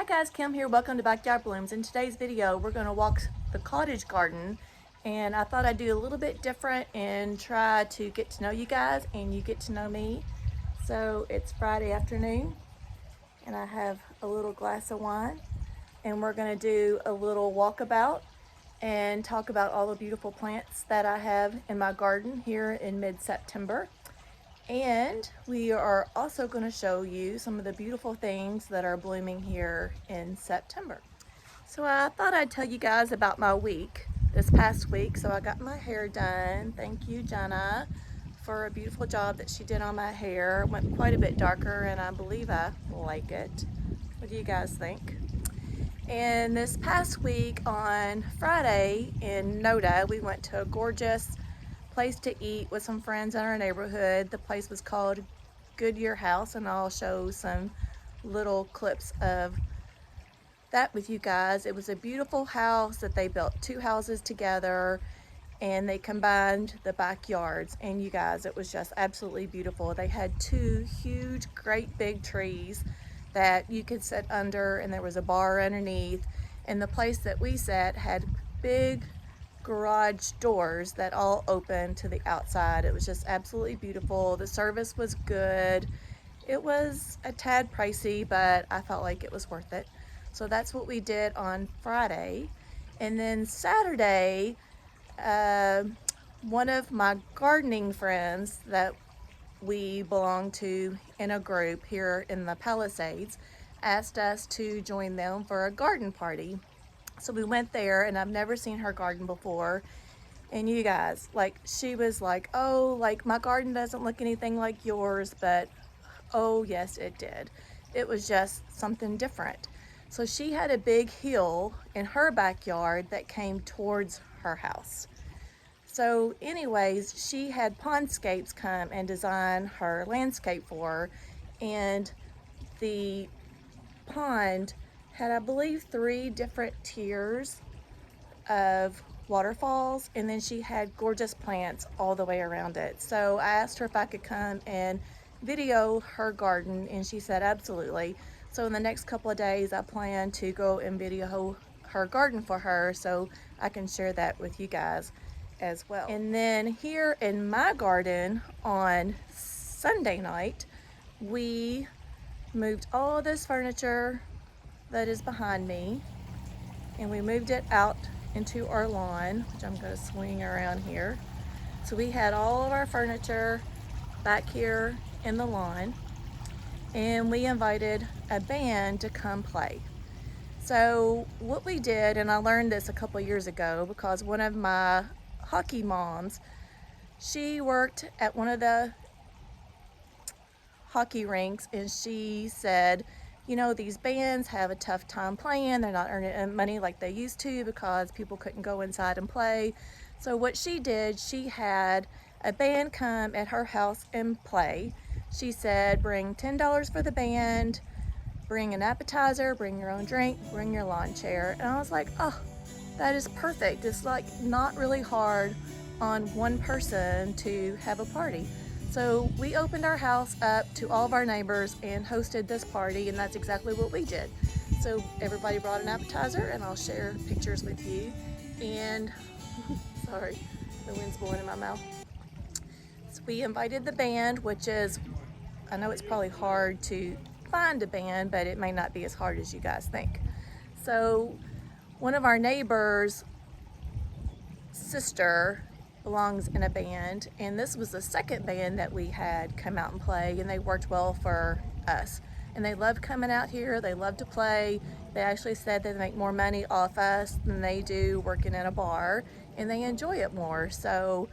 guys, Kim here. Welcome to Backyard Blooms. In today's video, we're going to walk the cottage garden, and I thought I'd do a little bit different and try to get to know you guys and you get to know me. So it's Friday afternoon and I have a little glass of wine, and we're going to do a little walkabout and talk about all the beautiful plants that I have in my garden here in mid-September. And we are also going to show you some of the beautiful things that are blooming here in September. So I thought I'd tell you guys about my week, this past week. So I got my hair done. Thank you, Jenna, for a beautiful job that she did on my hair. It went quite a bit darker, and I believe I like it. What do you guys think? And this past week on Friday in Noda, we went to a gorgeous place to eat with some friends in our neighborhood. The place was called Goodyear House, and I'll show some little clips of that with you guys. It was a beautiful house that they built two houses together, and they combined the backyards, and you guys, it was just absolutely beautiful. They had two huge, great big trees that you could sit under, and there was a bar underneath, and the place that we sat had big garage doors that all open to the outside. It was just absolutely beautiful. The service was good. It was a tad pricey, but I felt like it was worth it. So that's what we did on Friday. And then Saturday, one of my gardening friends that we belong to in a group here in the Palisades asked us to join them for a garden party. So we went there, and I've never seen her garden before. And you guys, like, she was like, oh, like, my garden doesn't look anything like yours, but oh yes, it did. It was just something different. So she had a big hill in her backyard that came towards her house. So anyways, she had Pondscapes come and design her landscape for her, and the pond had, I believe, 3 different tiers of waterfalls, and then she had gorgeous plants all the way around it. So I asked her if I could come and video her garden, and she said absolutely. So in the next couple of days, I plan to go and video her garden for her so I can share that with you guys as well. And then here in my garden on Sunday night, we moved all this furniture that is behind me, and we moved it out into our lawn, which I'm going to swing around here. So we had all of our furniture back here in the lawn, and we invited a band to come play. So what we did, and I learned this a couple years ago because one of my hockey moms, she worked at one of the hockey rinks, and she said, you know, these bands have a tough time playing. They're not earning money like they used to because people couldn't go inside and play. So what she did, she had a band come at her house and play. She said, bring $10 for the band, bring an appetizer, bring your own drink, bring your lawn chair. And I was like, oh, that is perfect. It's like not really hard on one person to have a party. So we opened our house up to all of our neighbors and hosted this party, and that's exactly what we did. So everybody brought an appetizer, and I'll share pictures with you. And sorry, the wind's blowing in my mouth. So we invited the band, which is, I know it's probably hard to find a band, but it may not be as hard as you guys think. So one of our neighbors' sister belongs in a band, and this was the second band that we had come out and play, and they worked well for us, and they loved coming out here. They love to play. They actually said they make more money off us than they do working in a bar, and they enjoy it more. So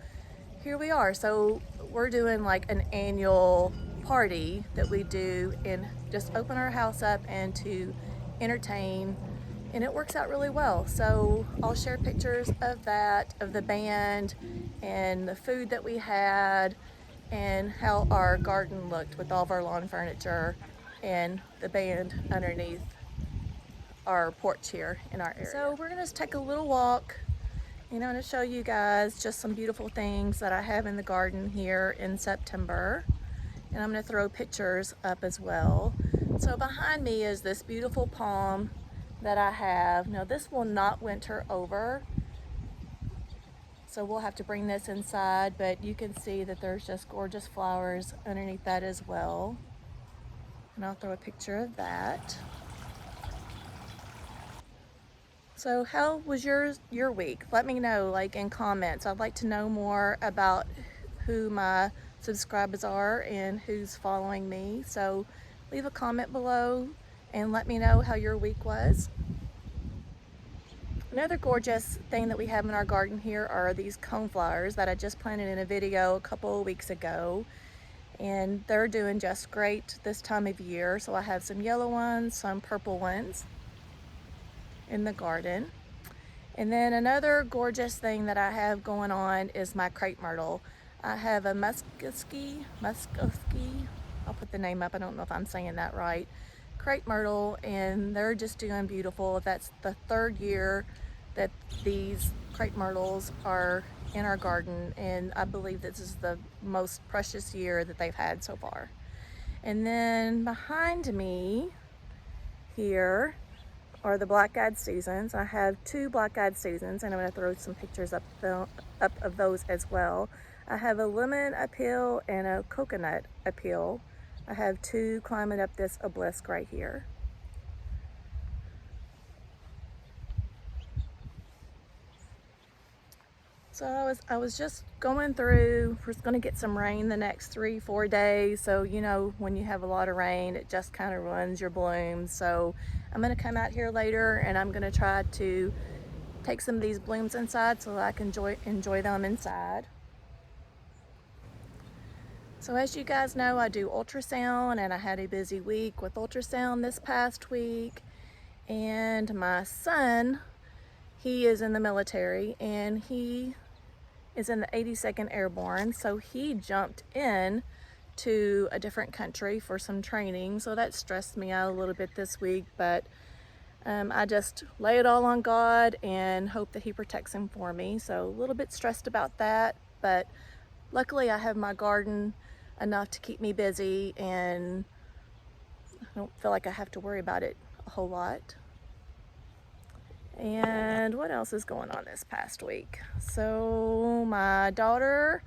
here we are. So we're doing like an annual party that we do and just open our house up and to entertain, and it works out really well. So I'll share pictures of that, of the band and the food that we had, and how our garden looked with all of our lawn furniture and the band underneath our porch here in our area. So we're gonna take a little walk, and I'm gonna show you guys just some beautiful things that I have in the garden here in September. And I'm gonna throw pictures up as well. So behind me is this beautiful palm that I have. Now this will not winter over, so we'll have to bring this inside, but you can see that there's just gorgeous flowers underneath that as well. And I'll throw a picture of that. So how was your week? Let me know, like, in comments. I'd like to know more about who my subscribers are and who's following me. So leave a comment below and let me know how your week was. Another gorgeous thing that we have in our garden here are these coneflowers that I just planted in a video a couple of weeks ago. And they're doing just great this time of year. So I have some yellow ones, some purple ones in the garden. And then another gorgeous thing that I have going on is my crepe myrtle. I have a muscovy, I'll put the name up, I don't know if I'm saying that right, crepe myrtle, and they're just doing beautiful. That's the third year that these crepe myrtles are in our garden, and I believe this is the most precious year that they've had so far. And then behind me here are the black-eyed Susans. I have 2 black-eyed Susans, and I'm going to throw some pictures up of those as well. I have a lemon appeal and a coconut appeal. I have 2 climbing up this obelisk right here. So I was just going through, we're going to get some rain the next 3-4 days. So, you know, when you have a lot of rain, it just kind of ruins your blooms. So I'm going to come out here later and I'm going to try to take some of these blooms inside so that I can enjoy them inside. So as you guys know, I do ultrasound, and I had a busy week with ultrasound this past week. And my son, he is in the military, and he is in the 82nd Airborne, so he jumped in to a different country for some training, so that stressed me out a little bit this week, but I just lay it all on God and hope that he protects him for me. So a little bit stressed about that, but luckily I have my garden enough to keep me busy, and I don't feel like I have to worry about it a whole lot. And what else is going on this past week? So my daughter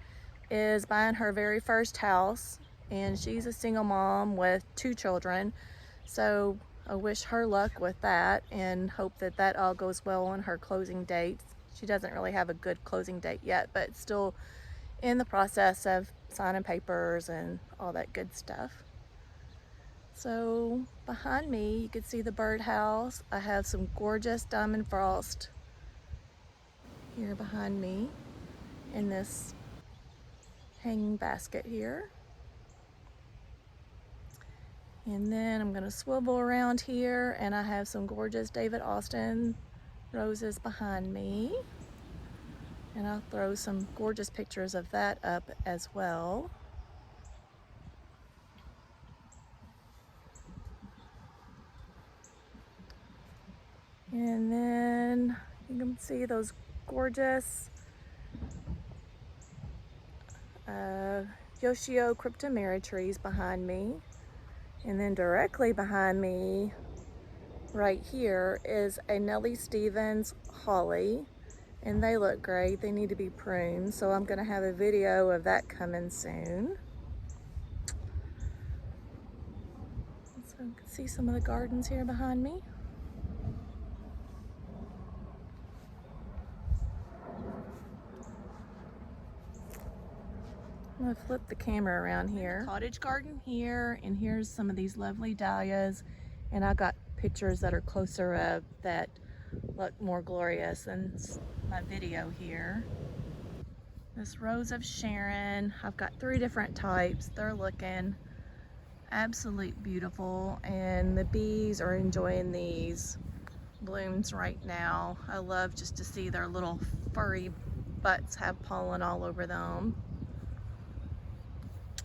is buying her very first house, and she's a single mom with 2 children. So I wish her luck with that and hope that that all goes well on her closing date. She doesn't really have a good closing date yet, but still in the process of signing papers and all that good stuff. So behind me, you can see the birdhouse. I have some gorgeous diamond frost here behind me in this hanging basket here. And then I'm gonna swivel around here, and I have some gorgeous David Austin roses behind me. And I'll throw some gorgeous pictures of that up as well. And then you can see those gorgeous Yoshio cryptomera trees behind me. And then directly behind me right here is a Nellie Stevens holly, and they look great. They need to be pruned, so I'm going to have a video of that coming soon. So you can see some of the gardens here behind me. I'm going to flip the camera around here. Cottage garden here, and here's some of these lovely dahlias, and I got pictures that are closer up that look more glorious than my video here. This Rose of Sharon, I've got 3 different types. They're looking absolute beautiful, and the bees are enjoying these blooms right now. I love just to see their little furry butts have pollen all over them.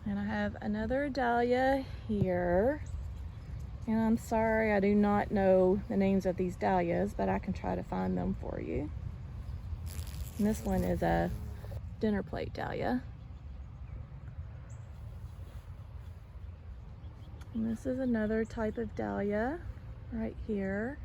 And I have another dahlia here, and I'm sorry I do not know the names of these dahlias, but I can try to find them for you. And this one is a dinner plate dahlia. And this is another type of dahlia right here.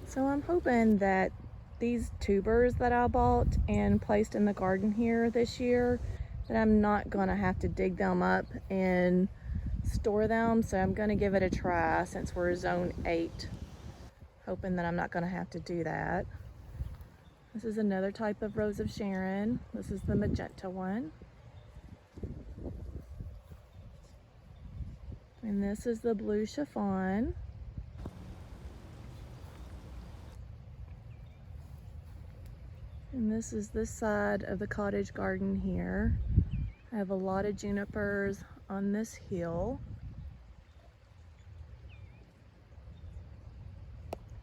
So I'm hoping that these tubers that I bought and placed in the garden here this year, that I'm not gonna have to dig them up and store them. So I'm gonna give it a try since we're zone 8. Hoping that I'm not gonna have to do that. This is another type of Rose of Sharon. This is the magenta one. And this is the blue chiffon. And this is this side of the cottage garden here. I have a lot of junipers on this hill.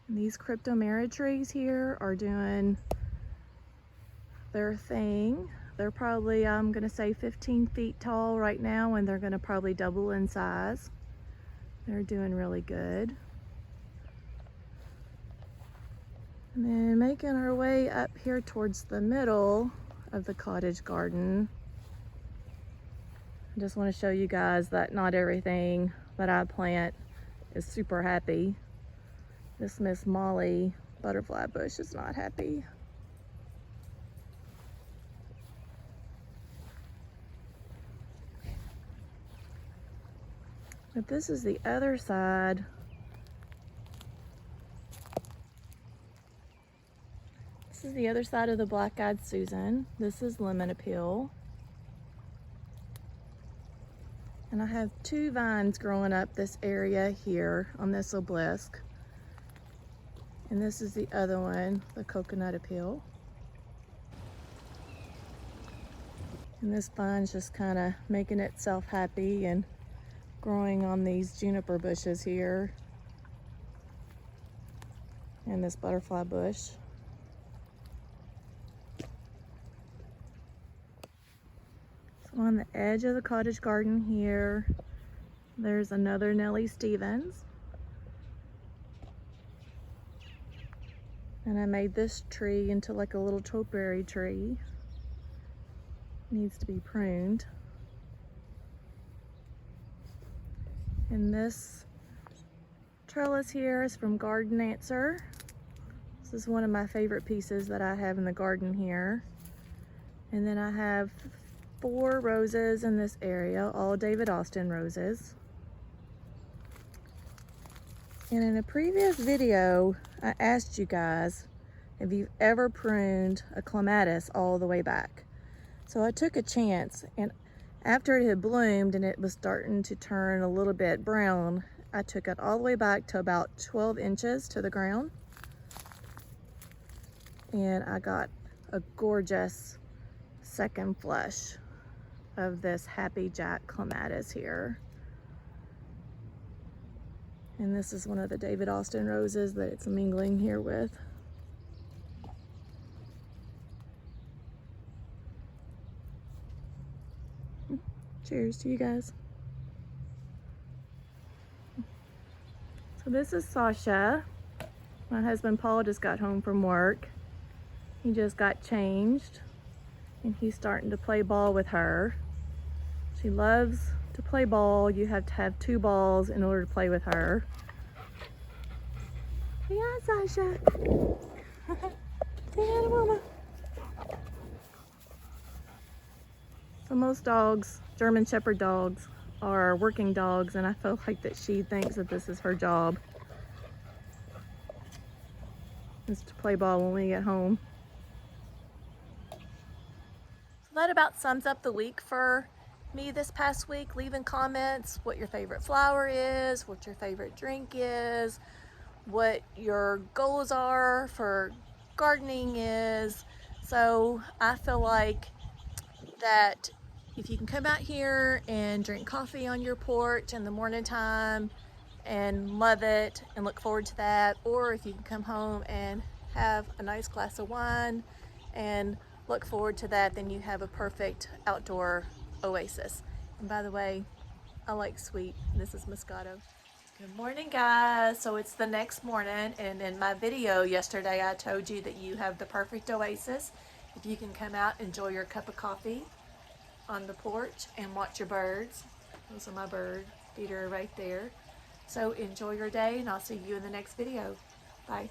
And these cryptomera trees here are doing their thing. They're probably, I'm gonna say 15 feet tall right now, and they're gonna probably double in size. They're doing really good. And then making our way up here towards the middle of the cottage garden. I just want to show you guys that not everything that I plant is super happy. This Miss Molly butterfly bush is not happy. But this is the other side. This is the other side of the black-eyed Susan. This is lemon appeal. And I have 2 vines growing up this area here on this obelisk. And this is the other one, the coconut appeal. And this vine's just kind of making itself happy and growing on these juniper bushes here. And this butterfly bush. So on the edge of the cottage garden here, there's another Nellie Stevens. And I made this tree into like a little topiary tree. Needs to be pruned. And this trellis here is from Garden Answer. This is one of my favorite pieces that I have in the garden here. And then I have 4 roses in this area, all David Austin roses. And in a previous video, I asked you guys if you've ever pruned a clematis all the way back. So I took a chance, and after it had bloomed and it was starting to turn a little bit brown, I took it all the way back to about 12 inches to the ground. And I got a gorgeous second flush of this Happy Jack clematis here. And this is one of the David Austin roses that it's mingling here with. Cheers to you guys. So this is Sasha. My husband Paul just got home from work. He just got changed and he's starting to play ball with her. She loves to play ball. You have to have 2 balls in order to play with her. Say hi, Sasha. Say hi to Mama. So most dogs, German Shepherd dogs, are working dogs, and I feel like that she thinks that this is her job, is to play ball when we get home. So that about sums up the week for me this past week. Leave in comments what your favorite flower is, what your favorite drink is, what your goals are for gardening is. So I feel like that if you can come out here and drink coffee on your porch in the morning time and love it and look forward to that, or if you can come home and have a nice glass of wine and look forward to that, then you have a perfect outdoor oasis. And by the way, I like sweet. This is Moscato. Good morning, guys. So it's the next morning, and in my video yesterday I told you that you have the perfect oasis If you can come out, enjoy your cup of coffee on the porch and watch your birds. Those are my bird feeder right there. So enjoy your day, and I'll see you in the next video. Bye.